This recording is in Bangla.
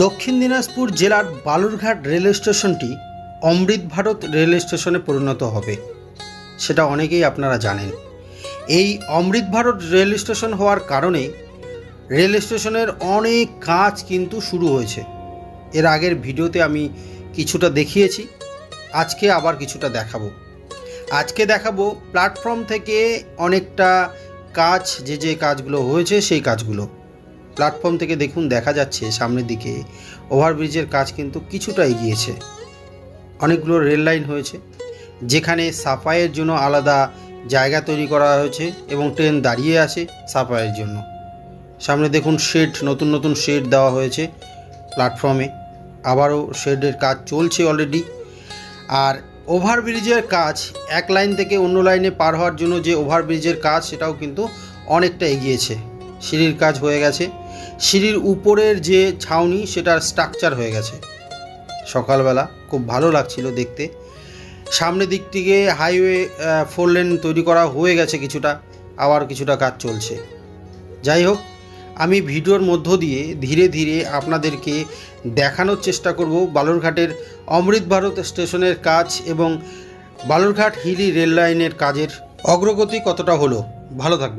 দক্ষিণ দিনাজপুর জেলার বালুরঘাট রেল স্টেশনটি অমৃত ভারত রেল স্টেশনে পরিণত হবে, সেটা অনেকেই আপনারা জানেন। এই অমৃত ভারত রেল স্টেশন হওয়ার কারণে রেল স্টেশনের অনেক কাজ কিন্তু শুরু হয়েছে। এর আগের ভিডিওতে আমি কিছুটা দেখিয়েছি, আজকে আবার কিছুটা দেখাবো। আজকে দেখাবো প্ল্যাটফর্ম থেকে অনেকটা কাজ, যে কাজগুলো হয়েছে সেই কাজগুলো। প্ল্যাটফর্ম থেকে দেখুন দেখা যাচ্ছে সামনের দিকে ওভারব্রিজের কাজ কিন্তু কিছুটা এগিয়েছে। অনেকগুলো রেল লাইন হয়েছে, যেখানে সাফাইয়ের জন্য আলাদা জায়গা তৈরি করা হয়েছে এবং ট্রেন দাঁড়িয়ে আছে সাফাইয়ের জন্য। সামনে দেখুন শেড, নতুন নতুন শেড দেওয়া হয়েছে প্ল্যাটফর্মে, আবারও শেডের কাজ চলছে অলরেডি। আর ওভারব্রিজের কাজ, এক লাইন থেকে অন্য লাইনে পার হওয়ার জন্য যে ওভারব্রিজের কাজ, সেটাও কিন্তু অনেকটা এগিয়েছে। সিঁড়ির কাজ হয়ে গেছে, সিঁড়ির উপরের যে ছাউনি সেটার স্ট্রাকচার হয়ে গেছে। সকালবেলা খুব ভালো লাগছিল দেখতে। সামনের দিক থেকে হাইওয়ে 4 লেন তৈরি করা হয়ে গেছে কিছুটা, আবার কিছুটা কাজ চলছে। যাই হোক, আমি ভিডিওর মধ্য দিয়ে ধীরে ধীরে আপনাদেরকে দেখানোর চেষ্টা করব বালুরঘাটের অমৃত ভারত স্টেশনের কাজ এবং বালুরঘাট হিলি রেল লাইনের কাজের অগ্রগতি কতটা হলো। ভালো থাকবে।